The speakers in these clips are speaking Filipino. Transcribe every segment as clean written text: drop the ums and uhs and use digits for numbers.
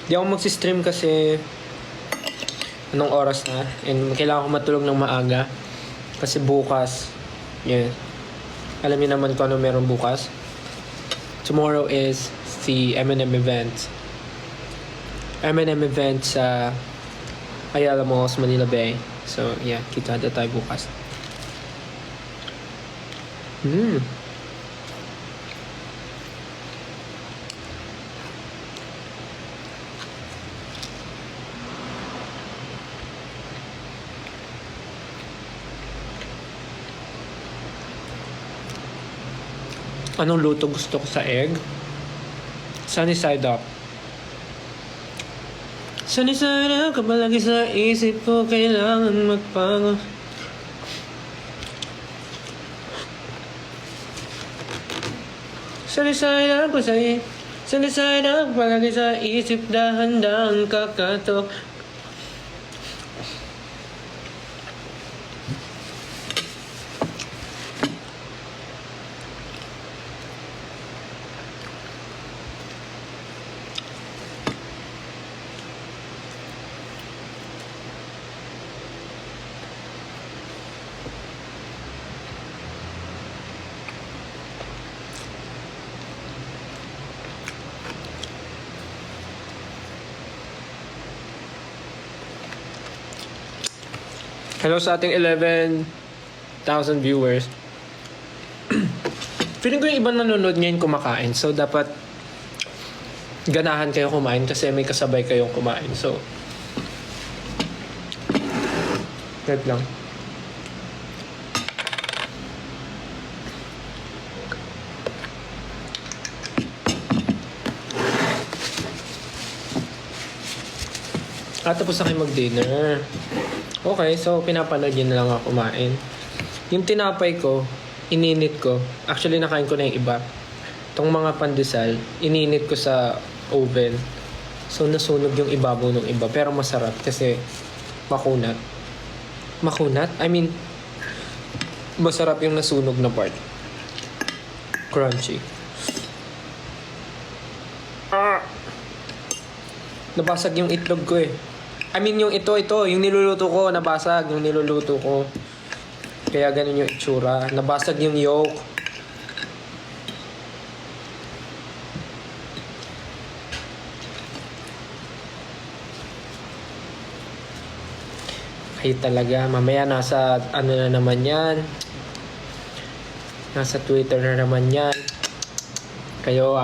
Di ako magsistream kasi anong oras na. And kailangan ko matulog ng maaga. Kasi bukas, yeah. Alam niyo naman kung ano meron bukas. Tomorrow is the M&M event. M&M event sa Ayala Malls, Manila Bay. So, yeah, kita tayo bukas. Anong luto gusto ko sa egg? Sunny side up. Sunny side up, kapalagi sa isip ko, kailangan magpango. Sunny side up, sunny side up, kapalagi sa isip, dahan-dahan kakatok. Hello sa ating 11,000 viewers. Feeling ko yung ibang nanonood ngayon kumakain. So, dapat ganahan kayo kumain kasi may kasabay kayong kumain. So, wait lang. Tapos na kayo mag-dinner. Okay, so pinapanood yun na lang ako kumain. Yung tinapay ko, ininit ko. Actually, nakain ko na yung iba. Itong mga pandesal, ininit ko sa oven. So, nasunog yung ibabaw ng iba. Pero masarap kasi makunat. Makunat? I mean, masarap yung nasunog na part. Crunchy. Nabasag yung itlog ko eh. I mean, yung ito, yung niluluto ko, nabasag yung niluluto ko. Kaya ganun yung itsura. Nabasag yung yolk. Kayo talaga. Mamaya nasa, ano na naman yan. Nasa Twitter na naman yan. Kayo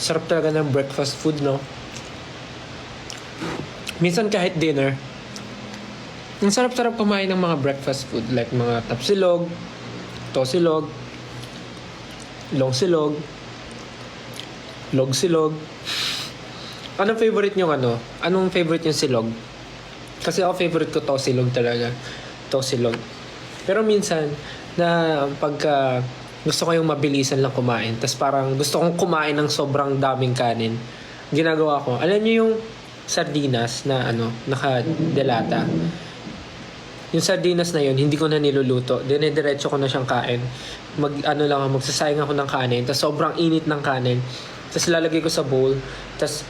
Sarap talaga ng breakfast food, no? Minsan kahit dinner, ang sarap-sarap kumain ng mga breakfast food like mga tapsilog, tosilog, longsilog, logsilog. Anong favorite nyo Anong favorite yung silog? Kasi ako favorite ko tosilog talaga. Tosilog. Pero minsan, na pagka gusto ko yung mabilisan lang kumain, tas parang gusto kong kumain ng sobrang daming kanin, ginagawa ko, alam niyo yung sardinas na naka-delata. Yung sardinas na yun, hindi ko na niluluto. Dinidiretso ko na siyang kain. Magsasayang ako ng kanin, tas sobrang init ng kanin. Tas lalagay ko sa bowl, tas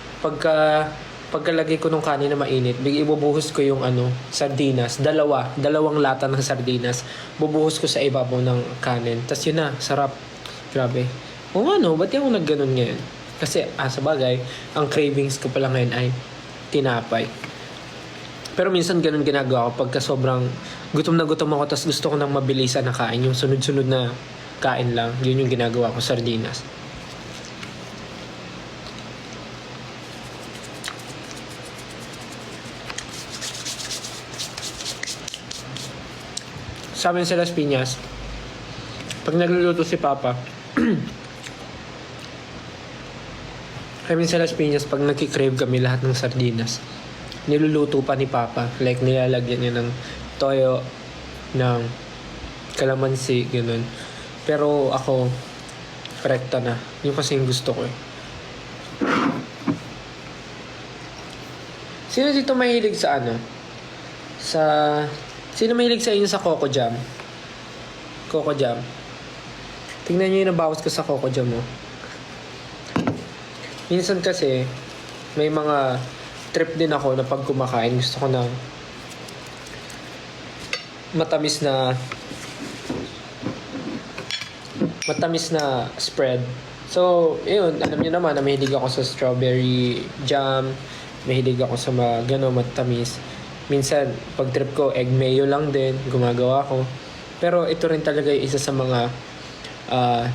pagkalagay ko ng kanin na mainit, ibubuhos ko yung sardinas, dalawang lata ng sardinas, bubuhos ko sa ibabaw ng kanin. Tas yun na, sarap. Grabe. O ba't yung ako nagganon ngayon? Kasi, sa bagay, ang cravings ko pala ngayon ay tinapay. Pero minsan ganun ginagawa ko pagka sobrang gutom na gutom ako, tas gusto ko ng mabilisan na kain, yung sunod-sunod na kain lang, yun yung ginagawa ko, sardinas. Sa amin sa Las Piñas, pag nagluluto si Papa, kami sa Las Piñas, pag nagkikrave kami lahat ng sardinas, niluluto pa ni Papa. Like, nilalagyan niya ng toyo, ng kalamansi, gano'n. Pero ako, rekta na. Yung kasi yung gusto ko eh. Sino dito mahilig sa ano? Sa... Sino mahilig sa inyo sa Coco Jam? Coco Jam. Tingnan nyo yung nabawas ko sa Coco Jam, oh. Minsan kasi, may mga trip din ako na pag kumakain, gusto ko ng matamis na spread. So, yun, alam niyo naman na mahilig ako sa strawberry jam, mahilig ako sa mga gano'n matamis. Minsan, pag trip ko, egg mayo lang din, gumagawa ko. Pero ito rin talaga yung isa sa mga,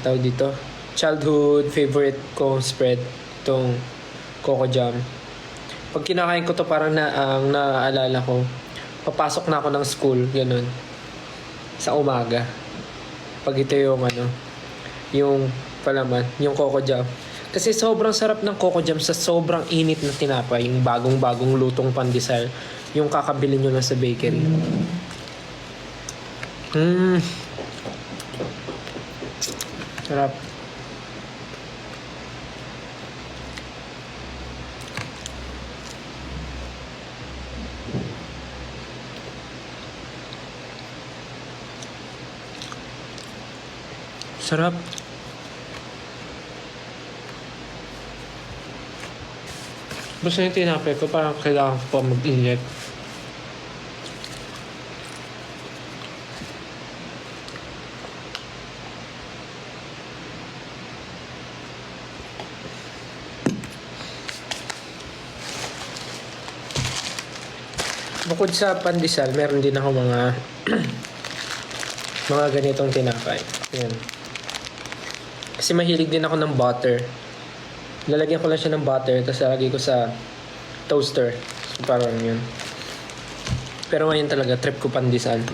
tawag dito, childhood favorite ko spread, itong Coco Jam. Pag kinakain ko to parang ang naaalala ko, papasok na ako ng school, gano'n, sa umaga. Pag ito yung yung palaman, yung Coco Jam. Kasi sobrang sarap ng Coco Jam sa sobrang init na tinapay, yung bagong-bagong lutong pandesal, yung kakabili nyo na sa bakery. Sarap. Sarap. Basta yung tinapay ko, parang kailangan ko pa mag-init. Bukod sa pandesal, meron din ako mga mga ganitong tinapay. Yan. Kasi mahilig din ako ng butter. Lalagyan ko lang siya ng butter, tapos lalagay ko sa toaster. So, parang yun. Pero ngayon talaga, trip ko pandesal.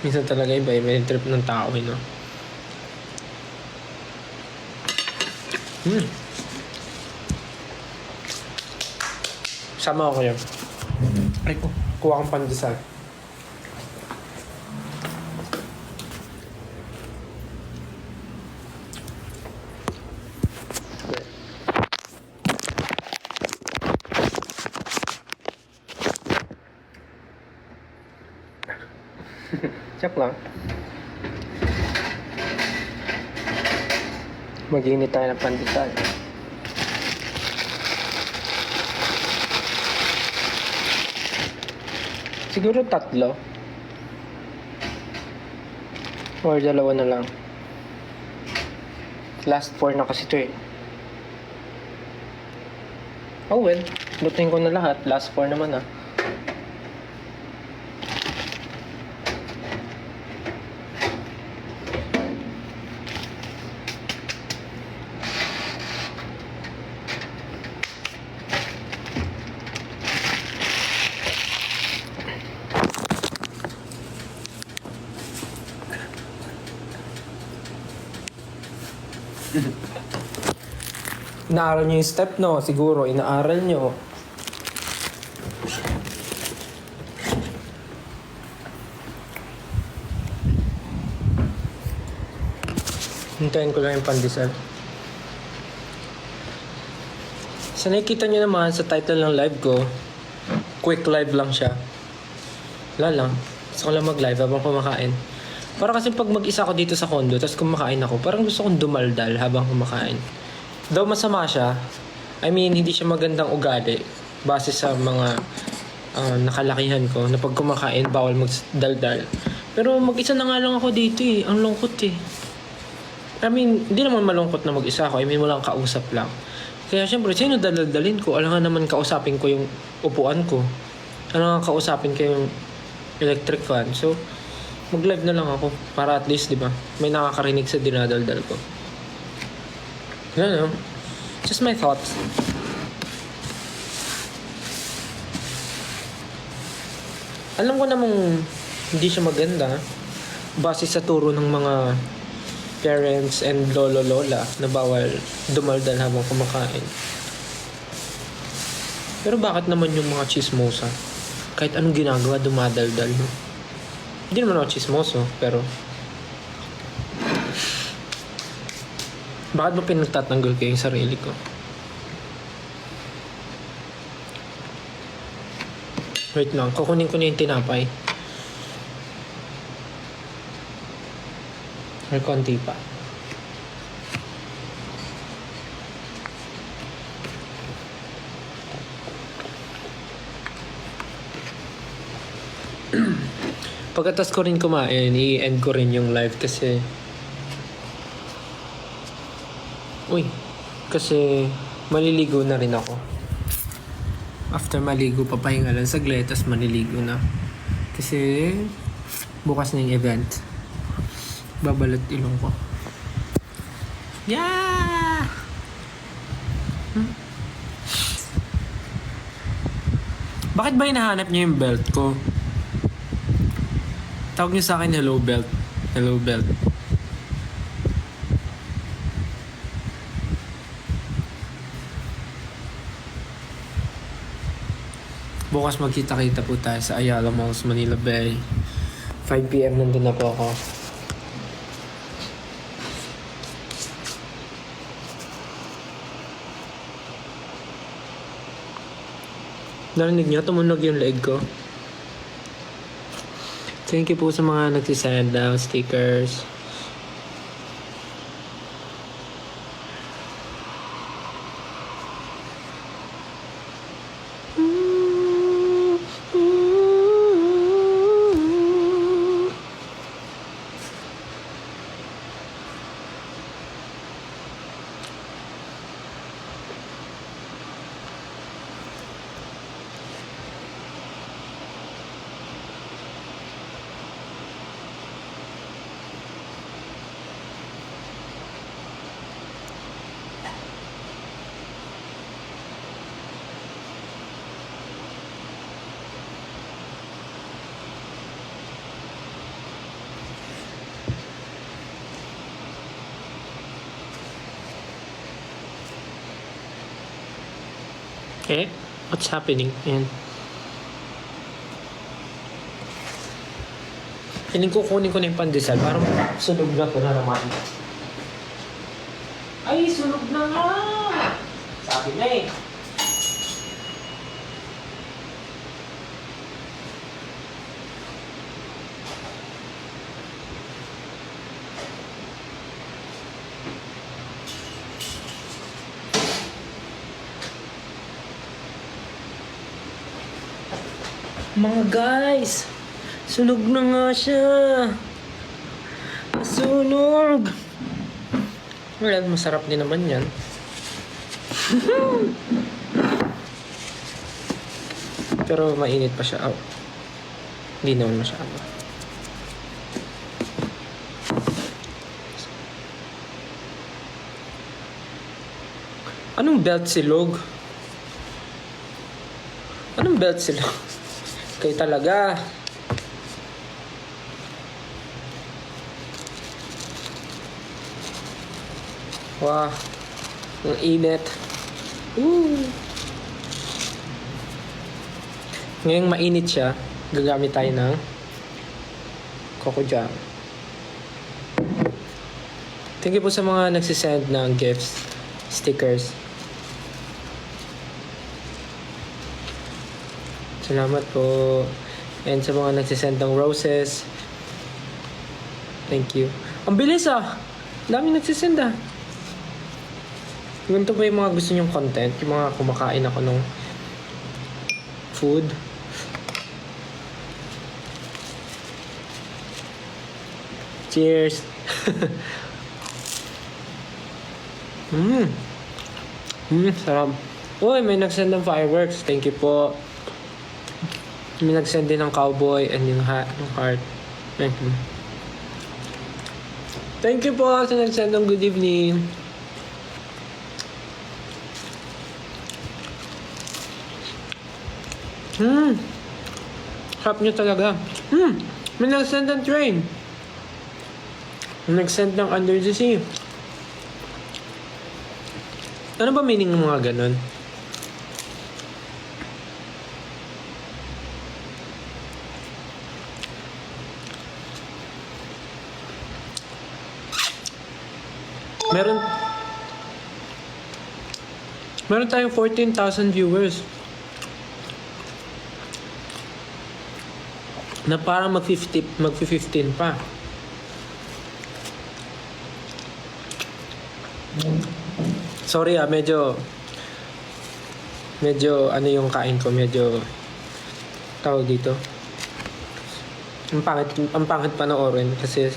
Minsan talaga iba-iba yung trip ng tao, no? Sama ako yun. Ay ko, kuha kang pandesal. Check lang. Mag-init tayo ng pandesal. Siguro 3. Or 2 na lang. Last 4 na kasi ito eh. Oh well, lutuin ko na lahat. Last 4 naman ah. Inaaral nyo yung step, no? Siguro, inaaral nyo. Hintayin ko lang yung pandesal. Sa nakikita nyo naman sa title ng live ko, quick live lang siya. Wala lang. Gusto ko lang mag-live habang kumakain. Para kasi pag mag-isa ako dito sa condo, tapos kumakain ako, parang gusto kong dumaldal habang kumakain. Though masama siya, I mean, hindi siya magandang ugali base sa mga nakalakihan ko na pag kumakain, bawal magdaldal. Pero mag-isa na nga lang ako dito eh. Ang lungkot eh. I mean, hindi naman malungkot na mag-isa ako. I mean, walang kausap lang. Kaya syempre, sino daldalin ko? Alam nga naman kausapin ko yung upuan ko. Alam nga kausapin ko yung electric fan. So, mag-live na lang ako para at least, di ba, may nakakarinig sa dinadaldal ko. Ganun. Just my thoughts. Alam ko namang hindi siya maganda base sa turo ng mga parents and lolo-lola na bawal dumaldal habang kumakain. Pero bakit naman yung mga chismosa? Kahit anong ginagawa, dumadaldal, no? Hindi naman ako chismoso, pero bakit mo pinagtatanggol ko yung sarili ko? Wait lang, kukunin ko na yung tinapay. Or konti pa. Pagkatas ko rin kumain, i-end ko rin yung live kasi... Kasi maliligo na rin ako. After maligo, papahinga lang saglit, tas maliligo na. Kasi bukas na yung event. Babalot ilong ko. Yeah! Bakit ba hinahanap niyo yung belt ko? Tawag niyo sa akin, hello belt. Hello belt. Bukas magkita-kita po tayo sa Ayala Malls, Manila Bay. 5 PM nandun na po ako. Narinig niyo? Tumunog yung leg ko. Thank you po sa mga nagsisend ng stickers. Eh, what's happening? Ayan. Piling ko kunin ko na yung pandesal. Parang sunog na ito na naman. Ay, sunog na nga! Sabi na eh. Mga guys, sunog na nga siya. Sunog. Well, masarap din naman yan. Pero mainit pa siya. Oh. Hindi naman masyado. Anong belt silog? Anong belt silog? Kayo talaga. Wow. Ang init. Ngayong mainit siya, gagamit tayo ng Coco Jam. Thank you po sa mga nagsisend ng gifts, stickers. Salamat po. And sa mga nagsisend ng roses. Thank you. Ang bilis ah. Dami nagsisend ah. Ganito ba yung mga gusto nyong content? Yung mga kumakain ako ng food. Cheers. Sarap. Uy, may nagsend ng fireworks. Thank you po. May nagsend din ng cowboy and yung heart. Thank you. Thank you po sa nagsend ng good evening. Sarap nyo talaga. May nagsend ng train. May nagsend ng under the sea. Ano ba meaning ng mga ganun? Meron tayong 14,000 viewers. Na parang mag-15 pa. Sorry medyo ano yung kain ko, medyo tawag dito. Ang pangit panoorin kasi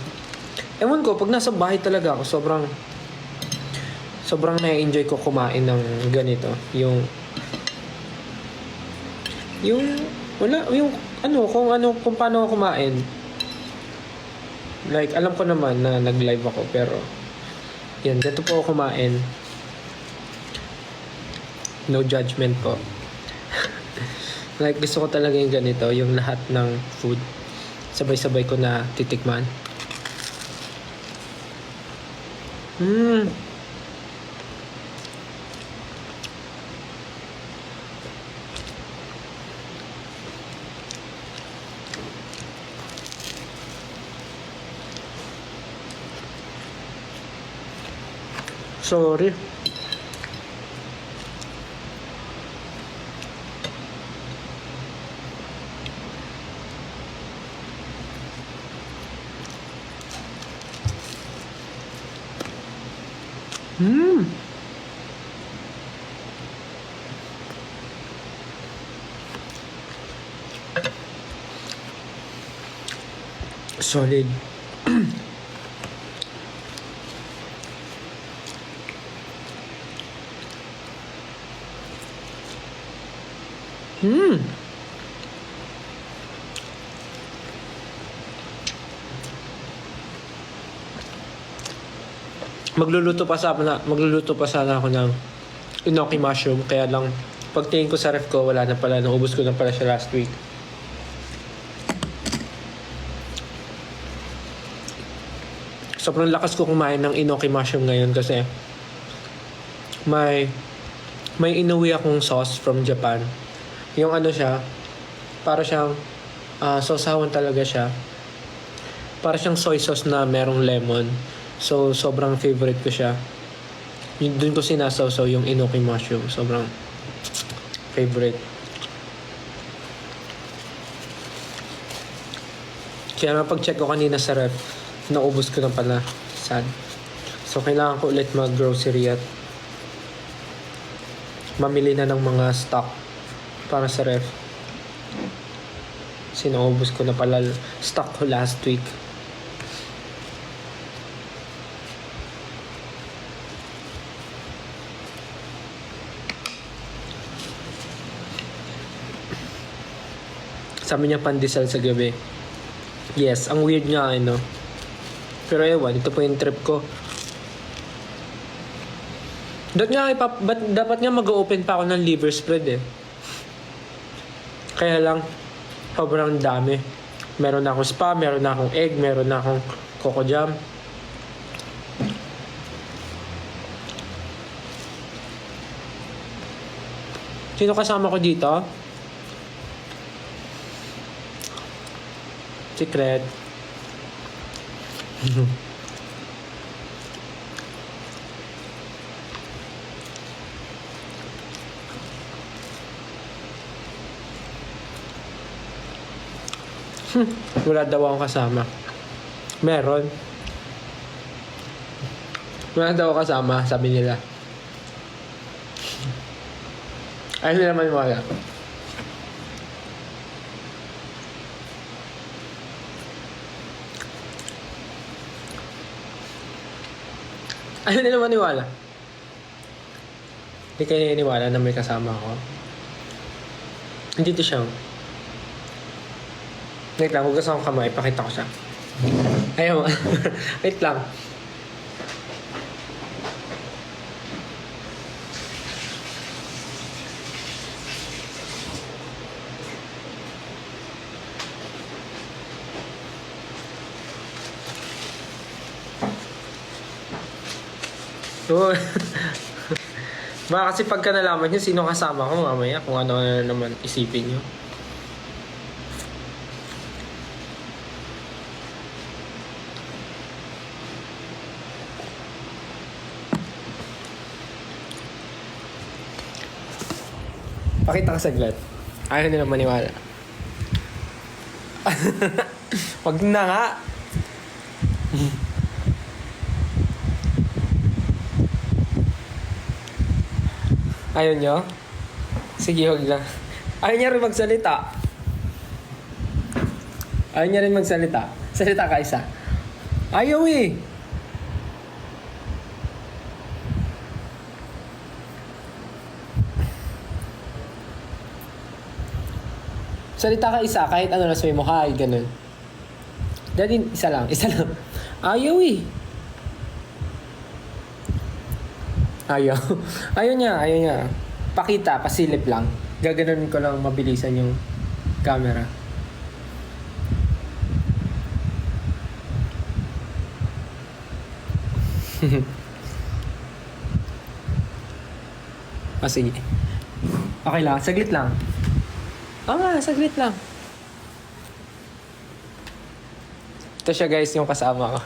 ewan ko, pag nasa bahay talaga ako, sobrang na-enjoy ko kumain ng ganito. Yung kung paano ako kumain. Like, alam ko naman na nag-live ako, pero yan, dito po ako kumain. No judgment po. Like, gusto ko talaga yung ganito, yung lahat ng food sabay-sabay ko na titikman. Sorry. Solid. Magluluto pa sana ako ng enoki mushroom, kaya lang pagtingin ko sa ref ko, wala na pala, naubos ko na pala siya last week. Sobrang lakas ko kumain ng enoki mushroom ngayon kasi may inuwi akong sauce from Japan. Yung ano siya, para siyang sausawan talaga siya. Para siyang soy sauce na merong lemon. So, sobrang favorite ko siya. Doon ko sinasawsaw yung enoki mushroom. Sobrang favorite. Kaya napag-check ko kanina sa ref, naubos ko na pala. Sad. So, kailangan ko ulit mag-grocery at mamili na ng mga stock para sa ref. Sinaubos ko na pala stock ko last week. Sabi niya pandesal sa gabi. Yes, ang weird nga no. Pero ewan, ito po yung trip ko. Dapat nga mag-open pa ako ng liver spread eh. Kaya lang, sobrang dami. Meron na akong spa, meron na akong egg, meron na akong coco jam. Sino kasama ko dito? Secret. Wala daw akong kasama. Meron. Wala daw ako kasama, sabi nila. Ayaw nila maniwala. Ayaw nila maniwala. Hindi kayo naniniwala na may kasama ako. Dito siya. Wait lang, hugas akong kamay. Pakita ko siya. Ayaw. Wait lang. So, baka kasi pagka nalaman nyo sino kasama ko mamaya, kung ano na naman isipin nyo. Pakita ka saglit. Ayaw nila maniwala. Wag na nga. Ayaw nyo? Sige, wag na. Ayaw niya rin magsalita. Ayaw niya rin magsalita. Salita ka isa. Ayaw eh. Salita ka isa, kahit ano na sabi mo, hi, ganun. Dali, isa lang. Ayaw eh. Ayaw. Ayaw niya. Pakita, pasilip lang. Gaganon ko lang mabilisan yung camera. Sige. Okay lang, saglit lang. Saglit lang. Ito siya guys, yung kasama ko.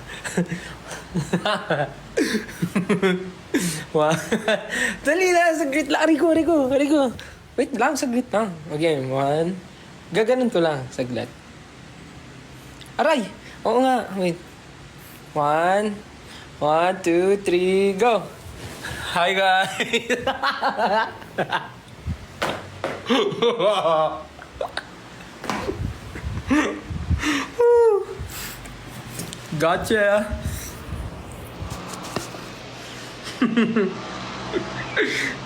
Wow. Dali lang, saglit lang. Rico. Wait lang, saglit lang. Okay, one. Gaganon ko lang, saglit. Aray! Oo nga, wait. 1, 2, 3, go! Hi guys! Gotcha!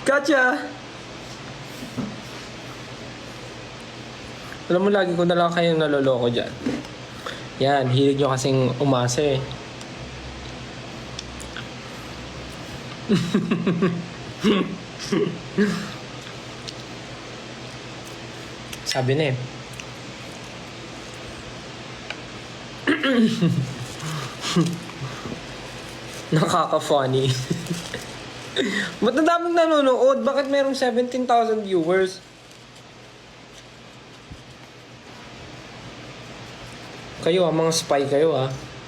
Gotcha! Alam mo, lagi ko na lang kayong naloloko dyan. Yan, hilig nyo kasing umasa eh. Sabi na eh. Nakaka-funny. Ba't ang daming nanonood? Bakit merong 17,000 viewers? Kayo mga spy kayo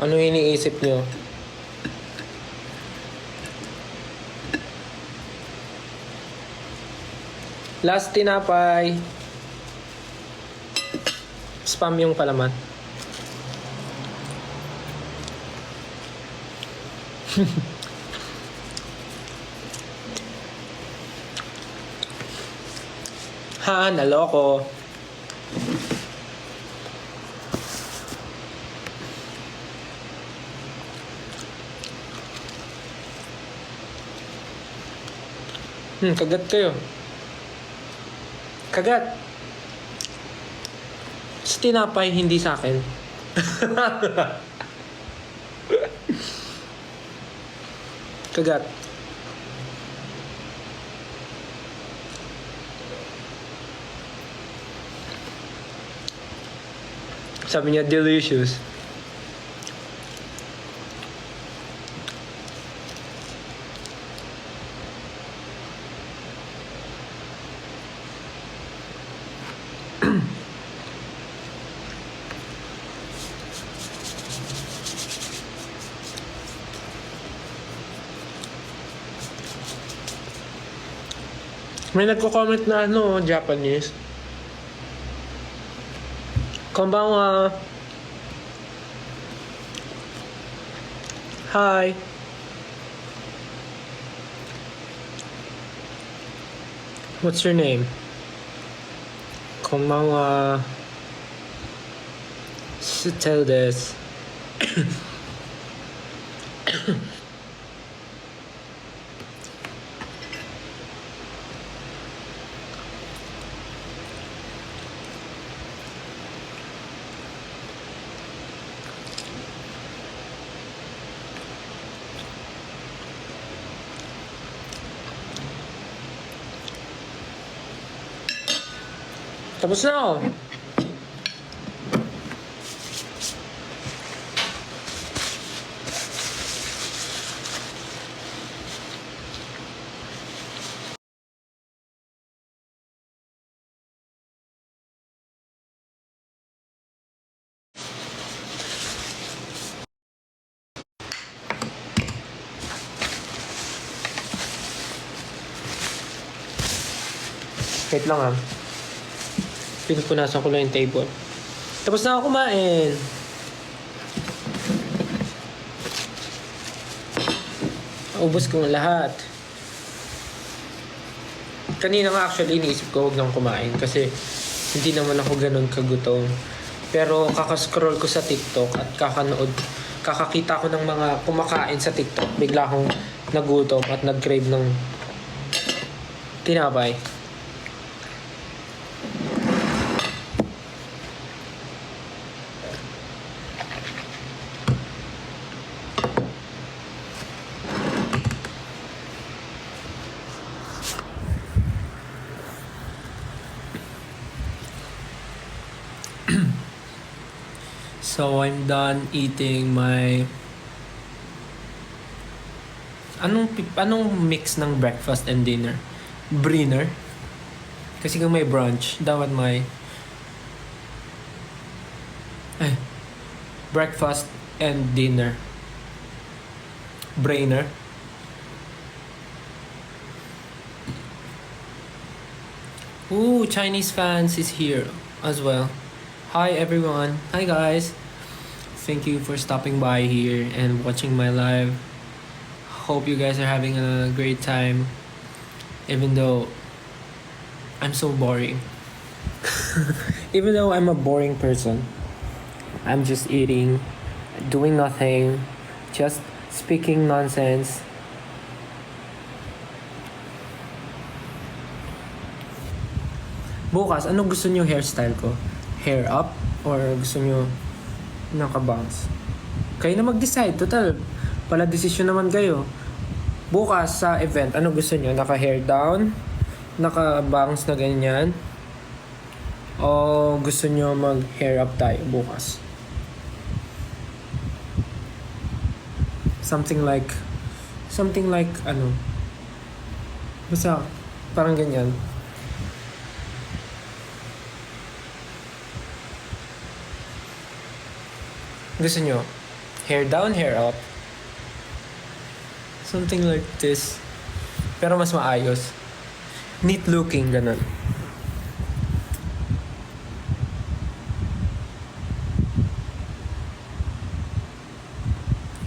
Ano iniisip nyo? Last tinapay. Spam yung palaman. Naloko. Kagat kayo. Kagat. Sa tinapay, hindi sa akin. Kagat. Sabi niya, delicious. May nagko-comment na Japanese. Konbanwa. Hi. What's your name? Konbanwa. Tell this. Tapos na ako. Wait lang Pinupunasan ko lang yung table. Tapos na ako kumain. Ubus ko ng lahat. Kanina nga actually iniisip ko huwag nang kumain kasi hindi naman ako ganun kagutom. Pero kakascroll ko sa TikTok at kakakita ko ng mga kumakain sa TikTok. Bigla akong nagutom at nag-crave ng tinapay. So, I'm done eating my... Anong mix ng breakfast and dinner? Briner? Kasi kung may brunch, dapat may... breakfast and dinner. Brainer. Ooh, Chinese fans is here as well. Hi everyone. Hi guys. Thank you for stopping by here and watching my live. Hope you guys are having a great time. Even though I'm so boring. Even though I'm a boring person. I'm just eating, doing nothing, just speaking nonsense. Bukas, ano gusto niyo hairstyle ko? Hair up? Or gusto niyo naka-bangs? Kayo na mag-decide. Total, pala desisyon naman kayo. Bukas sa event, ano gusto niyo? Naka-hair down? Naka-bangs na ganyan? O gusto niyo mag-hair up tayo bukas? Something like ano? Basta, parang ganyan. Gusto nyo? Hair down, hair up. Something like this. Pero mas maayos. Neat looking, ganun.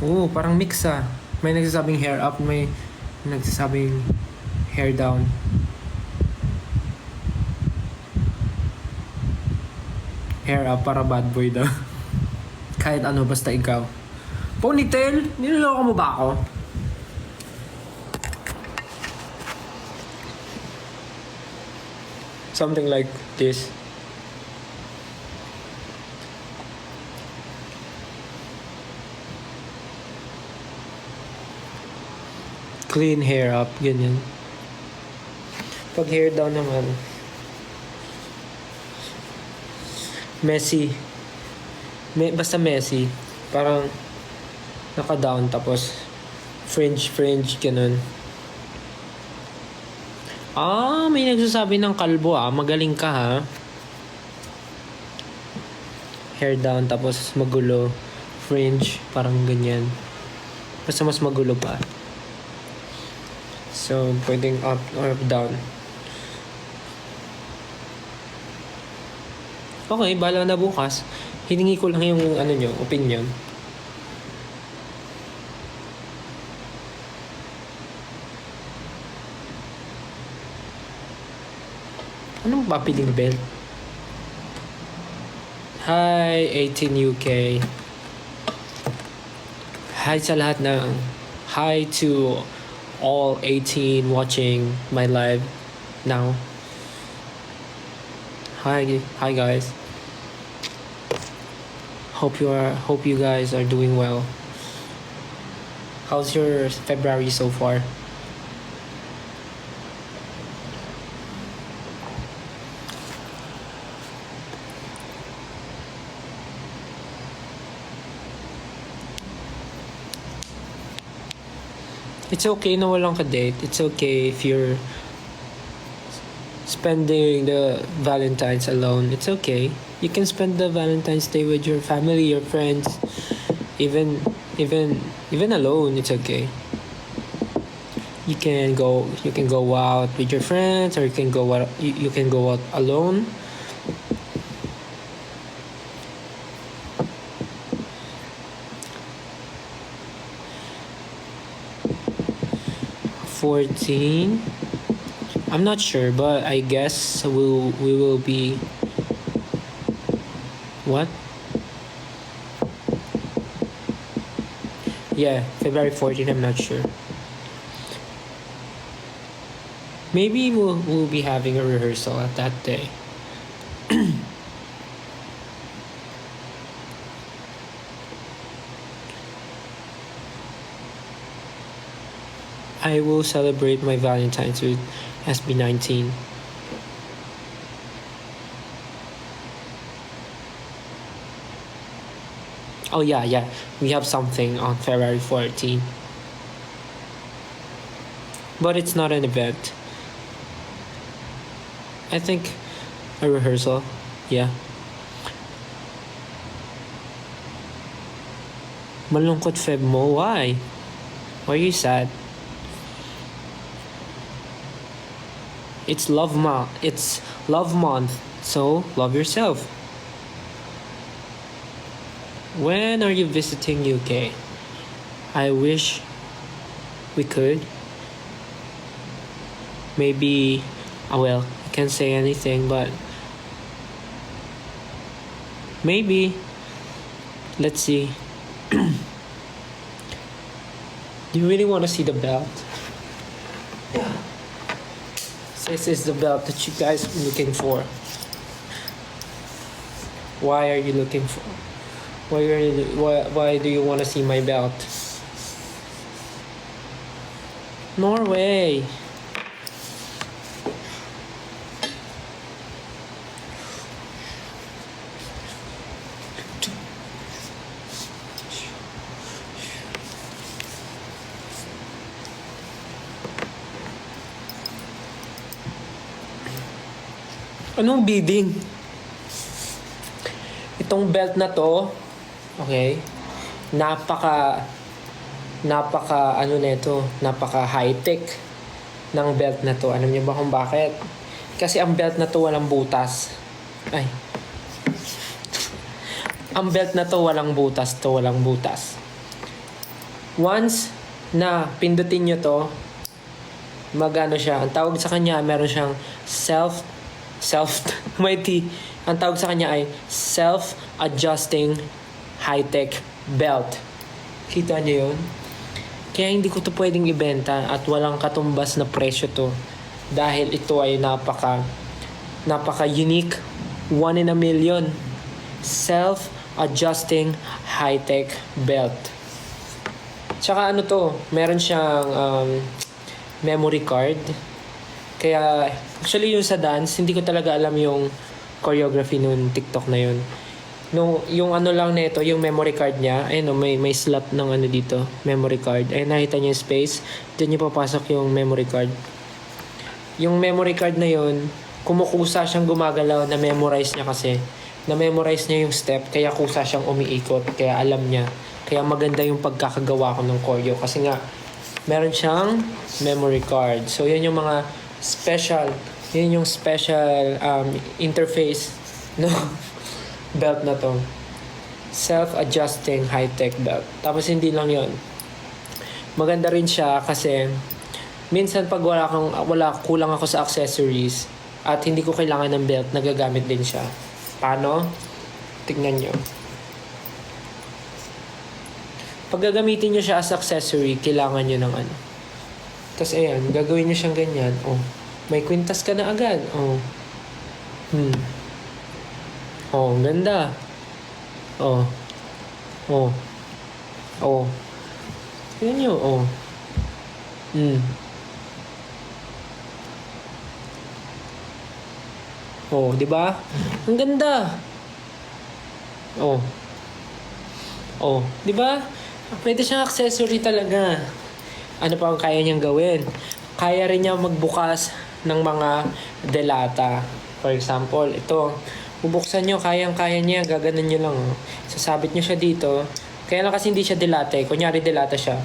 Oo, parang mix ah. May nagsasabing hair up, may nagsasabing hair down. Hair up para bad boy daw. Kahit ano, basta ikaw. Ponytail? Niloloko mo ba ako? Something like this. Clean hair up, ganyan. Pag hair down naman, messy. Basta messy. Parang naka-down tapos fringe, ganun. May nagsasabi ng kalbo Magaling ka ha. Hair down tapos magulo. Fringe, parang ganyan. Basta mas magulo pa. So, pwedeng up or down. Okay, bahala na bukas. Hiningi ko lang yung nyo, opinion. Anong papiling belt? Hi, 18 UK. Hi sa lahat ng... Hi to all 18 watching my live now. Hi guys. Hope you guys are doing well. How's your February so far? It's okay na walang ka-date. It's okay if you're spending the Valentine's alone. It's okay. You can spend the Valentine's Day with your family, your friends, even alone. It's okay. You can go out with your friends, or you can go out alone. 14. I'm not sure, but I guess we will be what? Yeah, February 14. I'm not sure. Maybe we'll be having a rehearsal at that day. I will celebrate my Valentine's with SB19. Oh yeah. We have something on February 14. But it's not an event. I think a rehearsal. Yeah. Malungkot Feb mo. Why? Why are you sad? It's love month. It's love month. So, love yourself. When are you visiting UK? I wish we could. Maybe, well, I can't say anything, but maybe. Let's see. Do you really want to see the belt? Yeah. This is the belt that you guys are looking for. Why are you looking for? Why do you want to see my belt? Norway. Anong bidding? Itong belt na to, okay, napaka high-tech ng belt na to. Alam niyo ba kung bakit? Kasi ang belt na to walang butas. Ang belt na to walang butas. Once na pindutin nyo to, magano siya. Ang tawag sa kanya, meron siyang ang tawag sa kanya ay self-adjusting high-tech belt. Kita niyo yun? Kaya hindi ko to pwedeng ibenta at walang katumbas na presyo to. Dahil ito ay napaka-unique. 1 in a million. Self-adjusting high-tech belt. Tsaka ano to, meron siyang memory card. Kaya, actually yung sa dance, hindi ko talaga alam yung choreography nung TikTok na yun. Yung ano lang nito, yung memory card niya, ayun may slot ng ano dito, memory card. Ayun, nakita niyo yung space, dyan yung papasok yung memory card. Yung memory card na yun, kumukusa siyang gumagalaw, na-memorize niya kasi. Na-memorize niya yung step, kaya kusa siyang umiikot, kaya alam niya. Kaya maganda yung pagkakagawa ko ng choreo. Kasi nga, meron siyang memory card. So, yan yung mga special interface no belt na to. Self-adjusting high-tech belt. Tapos hindi lang yon. Maganda rin siya kasi minsan pag kulang ako sa accessories at hindi ko kailangan ng belt, nagagamit din siya. Paano? Tignan nyo. Pag gagamitin nyo siya as accessory, kailangan nyo ng ano. Tapos ayan, gagawin nyo siyang ganyan. Oh, may kwintas ka na agad. Oh. Oh, ganda. Oh. Oh. Oh. Tignan nyo. Oh. Oh, di ba? Ang ganda. Oh. Oh, di ba? Pwede siyang accessory talaga. Ano pa ang kaya niyang gawin? Kaya rin niya magbukas ng mga delata. For example, ito. Bubuksan nyo, kayang-kaya niya. Gaganan nyo lang. Sasabit nyo siya dito. Kaya lang kasi hindi siya delata eh. Kunyari delata siya.